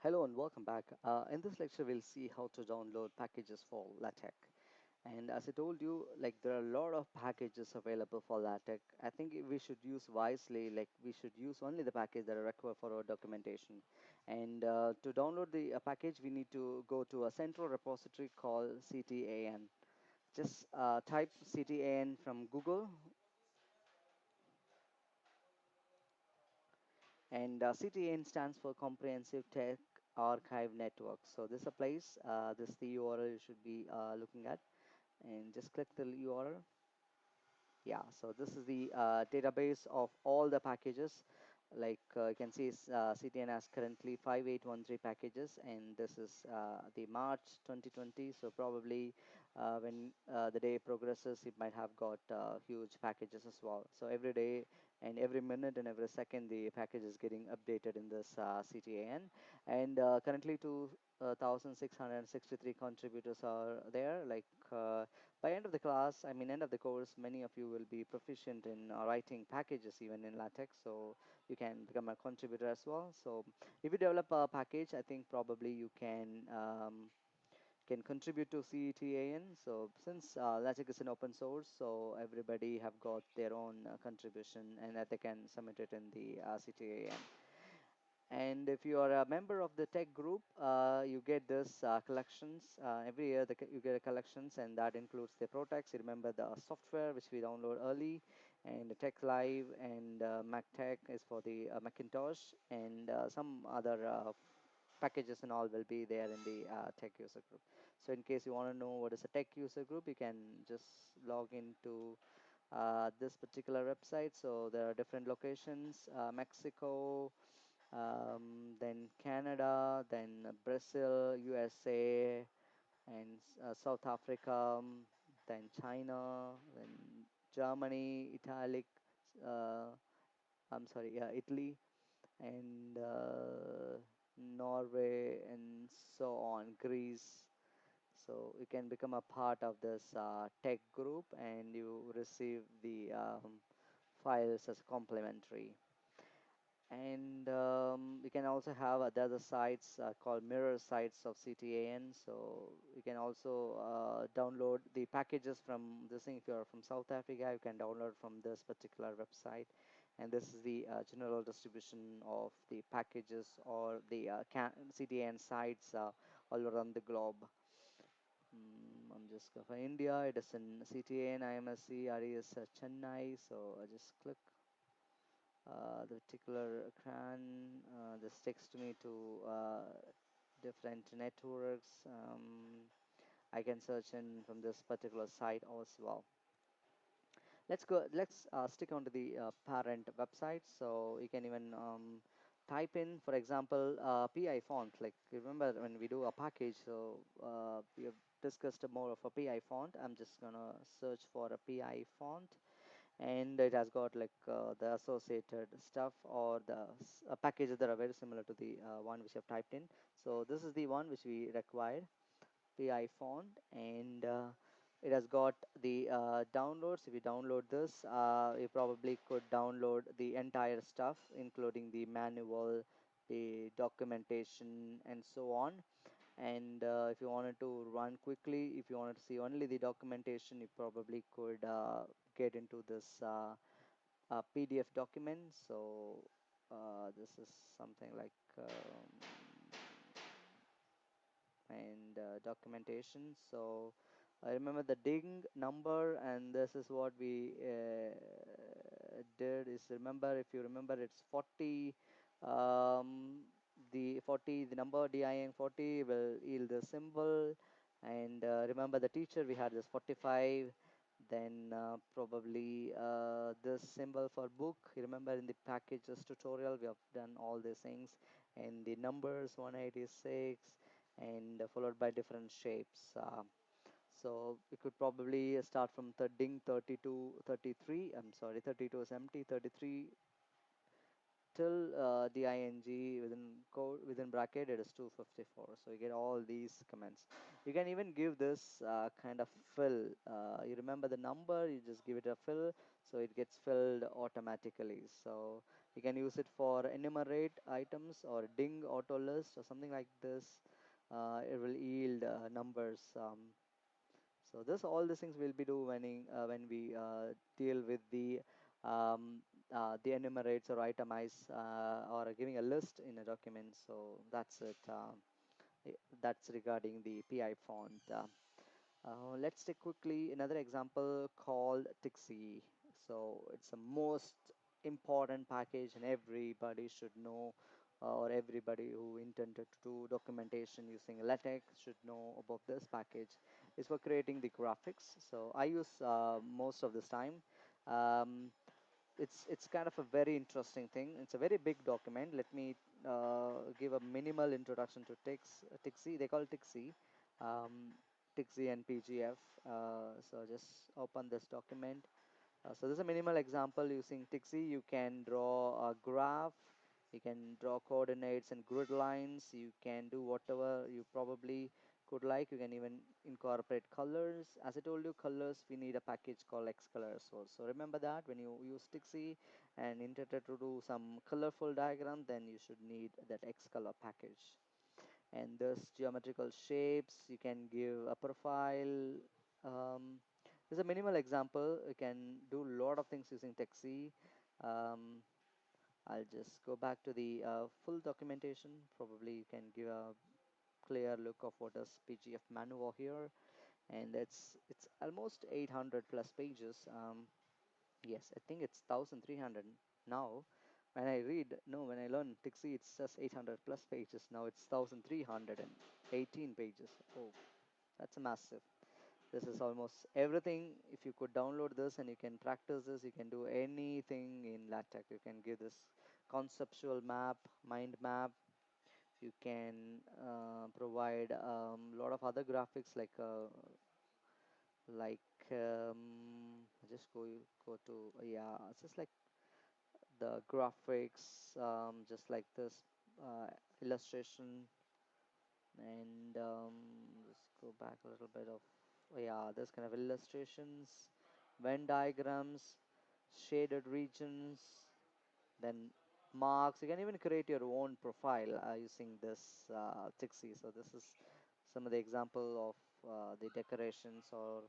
Hello and welcome back. In this lecture, we'll see how to download packages for LaTeX. And as I told you, like there are a lot of packages available for LaTeX. I think we should use wisely, like we should use only the package that are required for our documentation. And to download the package, we need to go to a central repository called CTAN. Just type CTAN from Google, and CTN stands for Comprehensive Tech Archive Network. So this is a place, this is the URL you should be looking at, and just click the URL. Yeah, so this is the database of all the packages. Like you can see, CTN has currently 5813 packages, and this is the March 2020. So probably when the day progresses, it might have got huge packages as well. So every day and every minute and every second, the package is getting updated in this CTAN. And currently, 2,663 contributors are there. Like by end of the class, I mean end of the course, many of you will be proficient in writing packages even in LaTeX, so you can become a contributor as well. So if you develop a package, I think probably you can contribute to CETAN. So since LaTeX is an open source, so everybody have got their own contribution and that they can submit it in the CTAN. And if you are a member of the tech group, you get this collections every year. You get a collections, and that includes the Protex. You remember the software which we download early, and the Tech Live and Mac Tech is for the Macintosh, and some other packages and all will be there in the tech user group. So in case you want to know what is a tech user group, you can just log into this particular website. So there are different locations: Mexico, then Canada, then Brazil, USA, and South Africa, then China, then Germany, uh, Italy, and Norway, and so on, Greece. So you can become a part of this tech group, and you receive the files as complimentary. And we can also have the other sites called mirror sites of CTAN. So you can also download the packages from this thing. If you're from South Africa, you can download from this particular website. And this is the general distribution of the packages or the CTAN sites all around the globe. I'm just going for India. It is in CTAN, IMSC, RES Chennai. So I just click the particular CRAN. This takes to me to different networks. I can search in from this particular site as well. Let's stick onto the parent website. So you can even type in, for example, PI font. Like remember when we do a package, so we have discussed more of a PI font. I'm just gonna search for a PI font, and it has got like the associated stuff or the packages that are very similar to the one which I've typed in. So this is the one which we required, PI font, and it has got the downloads. If you download this, you probably could download the entire stuff, including the manual, the documentation, and so on. And if you wanted to run quickly, if you wanted to see only the documentation, you probably could get into this PDF document. So this is something like and documentation. So I remember the ding number, and this is what we did. Is remember, if you remember, it's 40. The 40, the number DIN 40 will yield the symbol, and remember the teacher we had this 45. Then probably this symbol for book. You remember in the packages tutorial we have done all these things, and the numbers 186 and followed by different shapes. So we could probably start from the ding 32, 33. I'm sorry, 32 is empty. 33 till the within code within bracket it is 254. So you get all these comments. You can even give this kind of fill. You remember the number, you just give it a fill, so it gets filled automatically. So You can use it for enumerate items or ding auto list or something like this. It will yield numbers. So this all these things we'll be doing when we deal with the enumerates or itemize or giving a list in a document. So that's it. That's regarding the PI font. Let's take quickly another example called Tixi. So it's the most important package, and everybody should know, or everybody who intended to do documentation using LaTeX should know about this package. It's for creating the graphics. So I use most of this time. Um, it's kind of a very interesting thing. It's a very big document. Let me give a minimal introduction to Tixi. They call it Tixi, um, Tixi and PGF. So just open this document. So this is a minimal example using Tixi. You can draw a graph, you can draw coordinates and grid lines, you can do whatever you probably could like. You can even incorporate colors. As I told you, colors, we need a package called Xcolor. So remember that when you use Tixi and intended to do some colorful diagram, then you should need that Xcolor package. And there's geometrical shapes, you can give a profile. There's a minimal example. You can do a lot of things using Texi. um, I'll just go back to the full documentation. Probably you can give a clear look of what is PGF manual here, and it's almost 800 plus pages. Yes, I think it's 1300 now. When I read, no, when I learn Tixi, it's just 800 plus pages. Now it's 1318 pages. Oh, that's a massive. This is almost everything. If you could download this and you can practice this, you can do anything in LaTeX. You can give this conceptual map, mind map. You can provide a lot of other graphics just go to yeah, it's just like the graphics, just like this illustration, and let's go back a little bit of yeah, this kind of illustrations, Venn diagrams, shaded regions, then marks. You can even create your own profile using this Tixi. So this is some of the example of the decorations or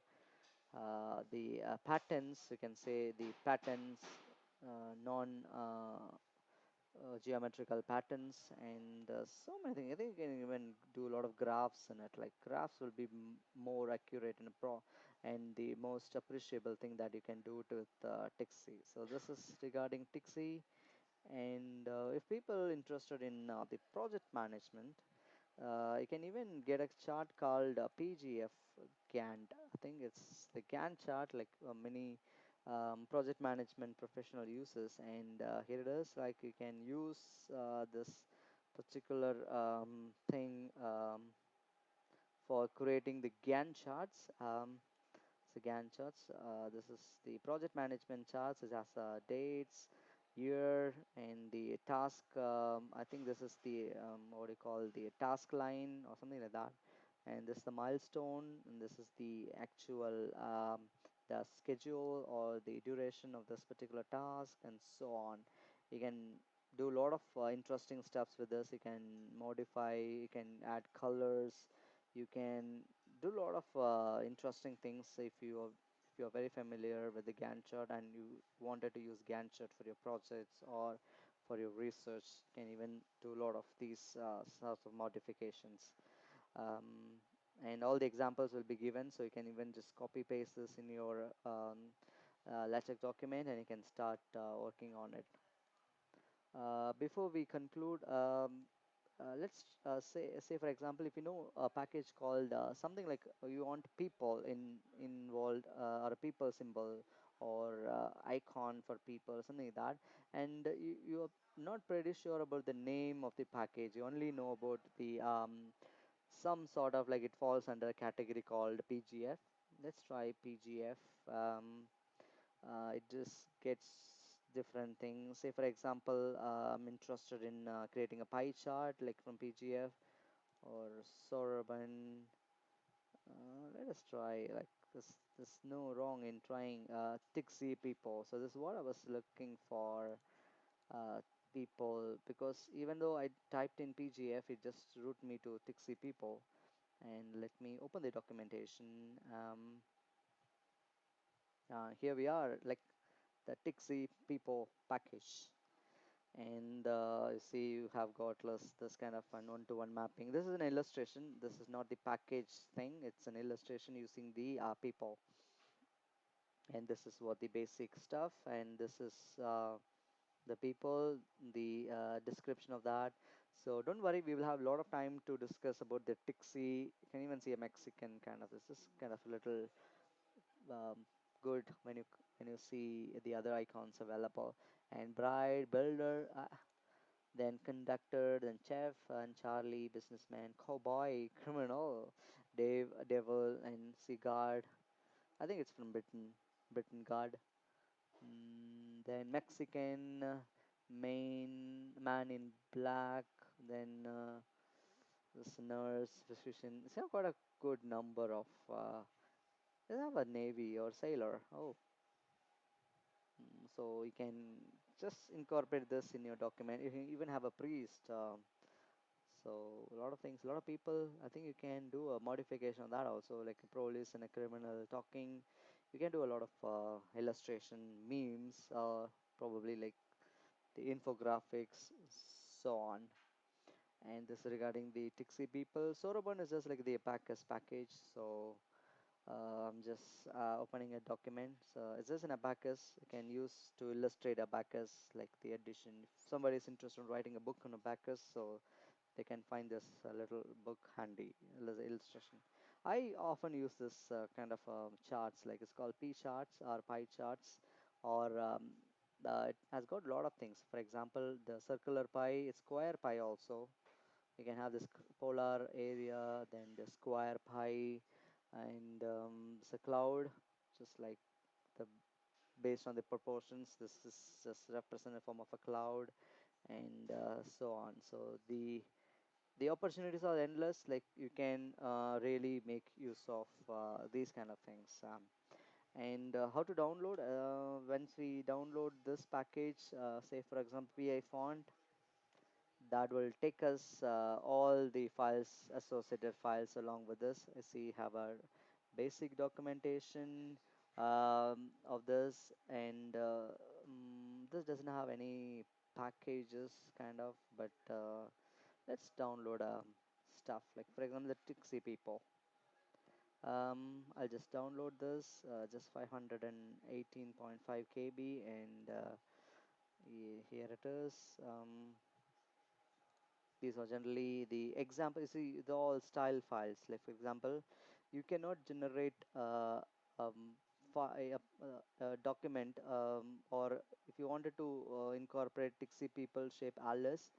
the patterns. You can say the patterns, non geometrical patterns, and so many things. I think you can even do a lot of graphs in it. Like graphs will be more accurate and and the most appreciable thing that you can do with Tixi. So this is regarding Tixi, and if people interested in the project management, you can even get a chart called PGF Gantt. I think it's the Gantt chart, like many project management professional uses. And here it is. Like you can use this particular thing for creating the Gantt charts. So Gantt charts. This is the project management charts. It has dates, year, and the task. I think this is the what do you call the task line or something like that. And this is the milestone, and this is the actual the schedule or the duration of this particular task, and so on. You can do a lot of interesting stuffs with this. You can modify. You can add colors. You can do a lot of interesting things if you're very familiar with the Gantt chart and you wanted to use Gantt chart for your projects or for your research. You can even do a lot of these sorts of modifications. Um, and all the examples will be given, so you can even just copy paste this in your LaTeX document and you can start working on it. Before we conclude, let's say for example, if you know a package called something like you want people involved or a people symbol or icon for people, something like that, and you're not pretty sure about the name of the package. You only know about the some sort of like it falls under a category called PGF. Let's try PGF. It just gets different things. Say, for example, I'm interested in creating a pie chart like from PGF or Soroban. Let us try like this. There's no wrong in trying Tixi people. So this is what I was looking for. uh, people, because even though I typed in PGF, it just route me to Tixi people. And let me open the documentation. Here we are, like the Tixi people package. And you see, you have got this kind of an one-to-one mapping. This is an illustration. This is not the package thing. It's an illustration using the people. And this is what the basic stuff. And this is the people, the description of that. So don't worry, we will have a lot of time to discuss about the Tixi. You can even see a Mexican kind of. This is kind of a little um, good when you see the other icons available. And bride, builder, then conductor, then chef, and Charlie, businessman, cowboy, criminal, Dave, devil, and Sigard. I think it's from Britain guard. Then Mexican, main man in black. Then this nurse, physician. It's got quite a good number of. They have a navy or sailor. Oh, so you can just incorporate this in your document. You can even have a priest. So a lot of things, a lot of people. I think you can do a modification of that also, like a police and a criminal talking. You can do a lot of illustration, memes, probably like the infographics, so on. And this regarding the Tixi people. Soroban is just like the Abacus package. So I'm just opening a document. So it's just an Abacus. You can use to illustrate Abacus, like the addition. If somebody is interested in writing a book on Abacus, so they can find this little book handy as an illustration. I often use this kind of charts, like it's called P charts or pie charts, or it has got a lot of things. For example, the circular pie, it's square pie also. You can have this polar area, then the square pie, and it's a cloud, just like the based on the proportions. This is just represent a form of a cloud, and so on. So the opportunities are endless. Like you can really make use of these kind of things. And how to download? Once we download this package, say for example PI font, that will take us all the files, associated files along with this. I see have a basic documentation of this, and this doesn't have any packages kind of, but let's download stuff like for example the Tixi people. I'll just download this, just 518.5 KB, and here it is. These are generally the example. You see, the all style files. Like for example, you cannot generate um, a document, or if you wanted to incorporate Tixi people shape alice,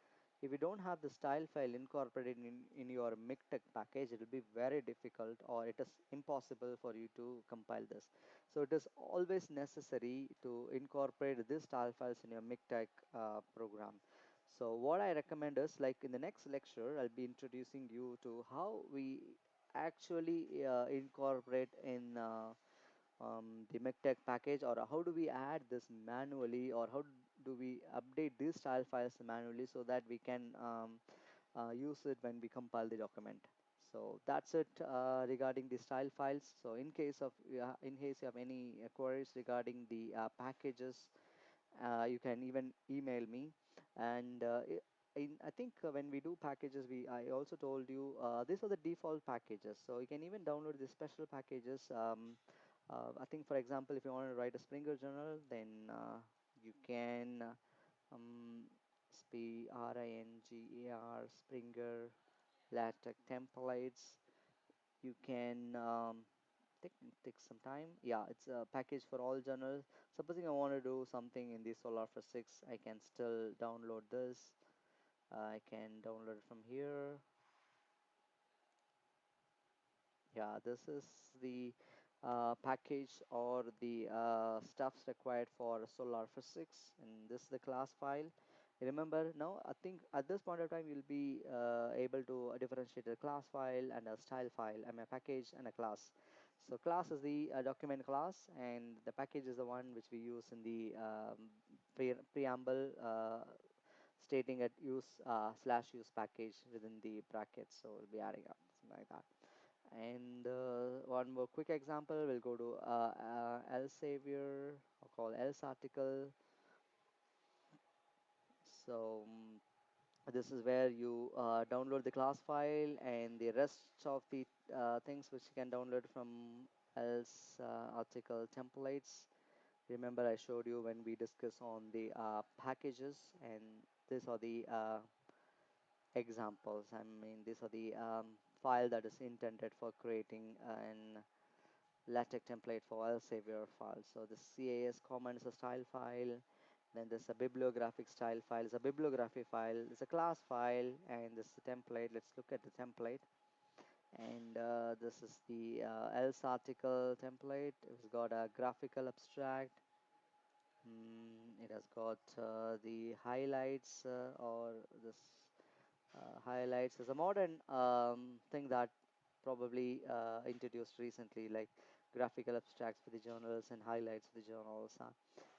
if you don't have the style file incorporated in your MikTeX package, it will be very difficult, or it is impossible for you to compile this. So it is always necessary to incorporate these style files in your MikTeX program. So what I recommend is, like in the next lecture, I'll be introducing you to how we actually incorporate in the MikTeX package, or how do we add this manually, or how do we update these style files manually so that we can use it when we compile the document. So that's it regarding the style files. So in case you have any queries regarding the packages, you can even email me. And I think when we do packages, I also told you these are the default packages. So you can even download the special packages. I think, for example, if you want to write a Springer journal, then you can um, SPRINGER Springer LaTeX templates. You can take some time. Yeah, it's a package for all journals. Supposing I want to do something in the Solar Physics, I can still download this. I can download it from here. Yeah, this is the package or the stuffs required for solar physics, and this is the class file. Remember now, I think at this point of time you'll be able to differentiate a class file and a style file, and a package and a class. So class is the document class, and the package is the one which we use in the preamble stating at use slash use package within the brackets. So we'll be adding up something like that. And one more quick example, we'll go to Elsevier, or call else article. So this is where you download the class file and the rest of the things which you can download from else article templates. Remember, I showed you when we discuss on the packages, and these are the examples. I mean, these are the file that is intended for creating an LaTeX template for Elsevier file. So the CAS comment is a style file. Then there's a bibliographic style file. It's a bibliography file. It's a class file, and this is the template. Let's look at the template. And this is the else article template. It's got a graphical abstract. It has got the highlights or this highlights is a modern thing that probably introduced recently, like graphical abstracts for the journals and highlights for the journals.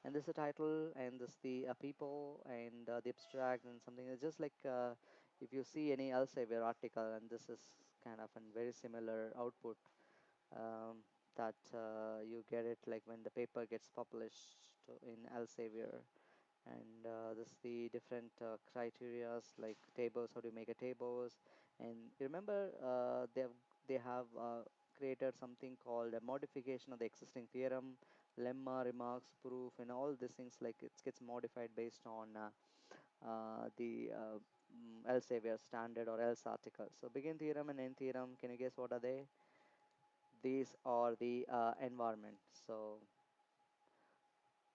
And this is the title, and this the people, and the abstract, and something. It's just like if you see any Elsevier article, and this is kind of a very similar output um, that you get it like when the paper gets published in Elsevier. And this is the different criterias like tables, how to make a tables. And remember they have created something called a modification of the existing theorem, lemma, remarks, proof, and all these things, like it gets modified based on the Elsevier standard or else article. So begin theorem and end theorem, can you guess what are they? These are the environment. So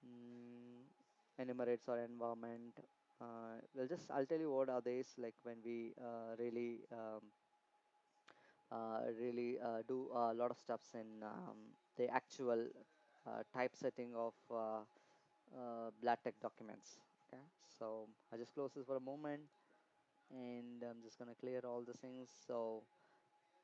mm, enumerates our environment. I'll tell you what are these, like when we really do a lot of steps in the actual typesetting of LaTeX documents. Okay, so I just close this for a moment, and I'm just gonna clear all the things. So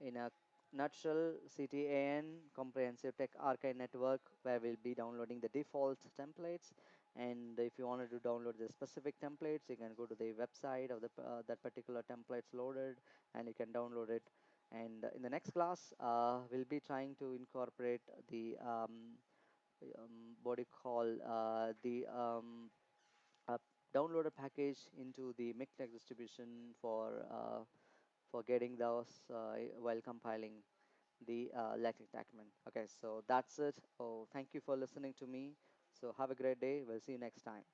in a nutshell, CTAN, Comprehensive Tech Archive Network, where we'll be downloading the default templates. And if you wanted to download the specific templates, you can go to the website of the that particular templates loaded, and you can download it. And in the next class, we'll be trying to incorporate the what do you call the uh, downloader package into the Mictech distribution for getting those while compiling the LaTeX document. Okay, so that's it. Oh, thank you for listening to me. So have a great day. We'll see you next time.